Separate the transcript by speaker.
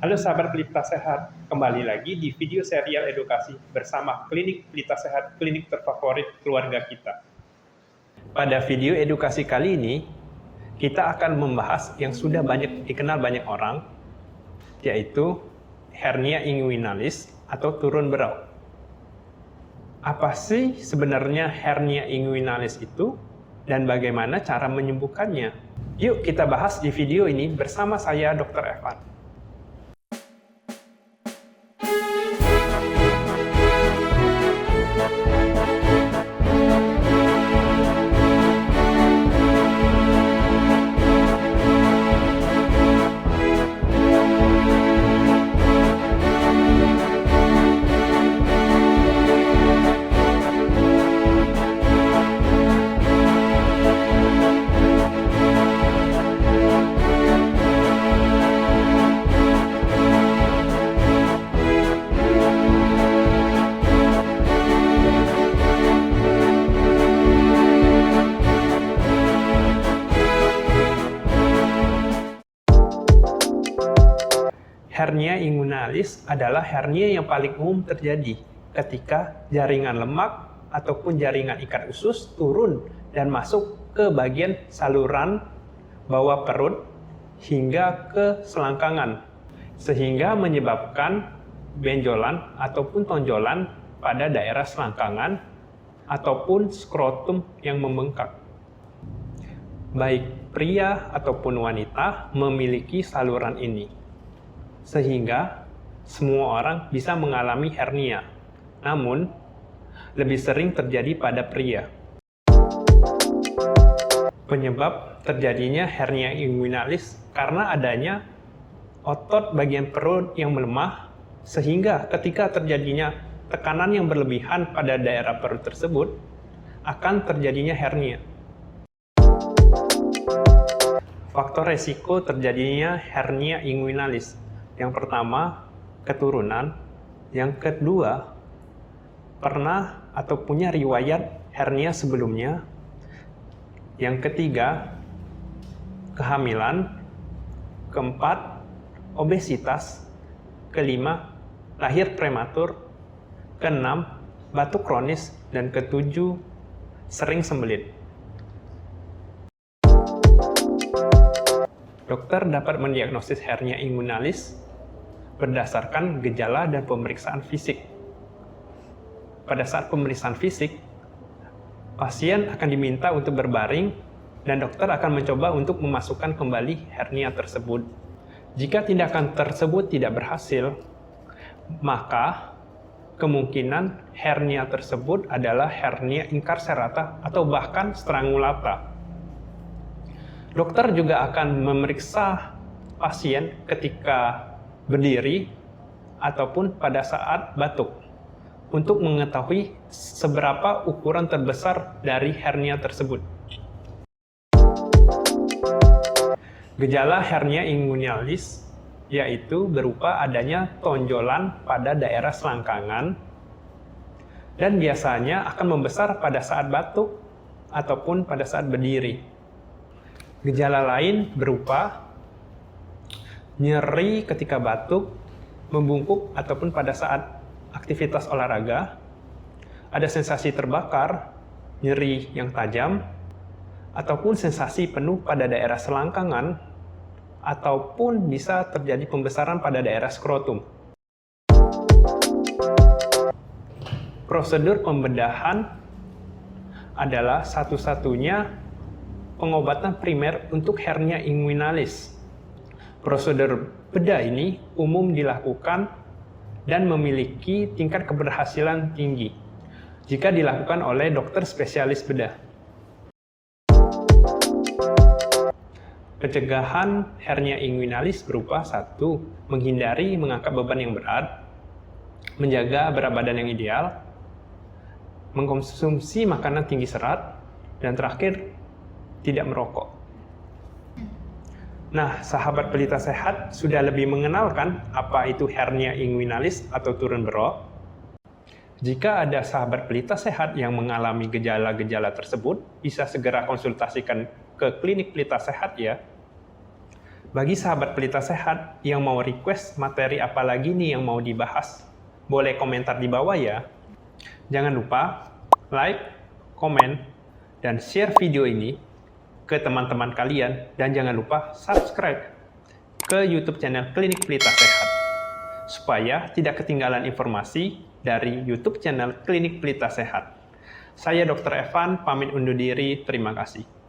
Speaker 1: Halo sahabat Pelita Sehat, kembali lagi di video serial edukasi bersama Klinik Pelita Sehat, klinik terfavorit keluarga kita. Pada video edukasi kali ini, kita akan membahas yang sudah banyak dikenal banyak orang, yaitu hernia inguinalis atau turun berau. Apa sih sebenarnya hernia inguinalis itu dan bagaimana cara menyembuhkannya? Yuk kita bahas di video ini bersama saya Dr. Evan. Hernia inguinalis adalah hernia yang paling umum terjadi ketika jaringan lemak ataupun jaringan ikat usus turun dan masuk ke bagian saluran bawah perut hingga ke selangkangan, sehingga menyebabkan benjolan ataupun tonjolan pada daerah selangkangan ataupun skrotum yang membengkak. Baik pria ataupun wanita memiliki saluran ini, sehingga semua orang bisa mengalami hernia, namun lebih sering terjadi pada pria. Penyebab terjadinya hernia inguinalis karena adanya otot bagian perut yang melemah, sehingga ketika terjadinya tekanan yang berlebihan pada daerah perut tersebut, akan terjadinya hernia. Faktor resiko terjadinya hernia inguinalis: yang pertama, keturunan. Yang kedua, pernah atau punya riwayat hernia sebelumnya. Yang ketiga, kehamilan. Keempat, obesitas. Kelima, lahir prematur. Keenam, batuk kronis. Dan ketujuh, sering sembelit. Dokter dapat mendiagnosis hernia inguinalis berdasarkan gejala dan pemeriksaan fisik. Pada saat pemeriksaan fisik, pasien akan diminta untuk berbaring dan dokter akan mencoba untuk memasukkan kembali hernia tersebut. Jika tindakan tersebut tidak berhasil, maka kemungkinan hernia tersebut adalah hernia incarcerata atau bahkan strangulata. Dokter juga akan memeriksa pasien ketika berdiri ataupun pada saat batuk untuk mengetahui seberapa ukuran terbesar dari hernia tersebut. Gejala hernia inguinalis yaitu berupa adanya tonjolan pada daerah selangkangan dan biasanya akan membesar pada saat batuk ataupun pada saat berdiri. Gejala lain berupa nyeri ketika batuk, membungkuk ataupun pada saat aktivitas olahraga, ada sensasi terbakar, nyeri yang tajam, ataupun sensasi penuh pada daerah selangkangan, ataupun bisa terjadi pembesaran pada daerah skrotum. Prosedur pembedahan adalah satu-satunya pengobatan primer untuk hernia inguinalis. Prosedur bedah ini umum dilakukan dan memiliki tingkat keberhasilan tinggi jika dilakukan oleh dokter spesialis bedah. Pencegahan hernia inguinalis berupa 1. Menghindari mengangkat beban yang berat, menjaga berat badan yang ideal, mengkonsumsi makanan tinggi serat, dan terakhir, tidak merokok. Nah, sahabat Pelita Sehat sudah lebih mengenalkan apa itu hernia inguinalis atau turun berok. Jika ada sahabat Pelita Sehat yang mengalami gejala-gejala tersebut, bisa segera konsultasikan ke klinik Pelita Sehat ya. Bagi sahabat Pelita Sehat yang mau request materi apa lagi nih yang mau dibahas, boleh komentar di bawah ya. Jangan lupa like, komen, dan share video ini ke teman-teman kalian, dan jangan lupa subscribe ke YouTube channel Klinik Pelita Sehat supaya tidak ketinggalan informasi dari YouTube channel Klinik Pelita Sehat. Saya Dr. Evan, pamit undur diri. Terima kasih.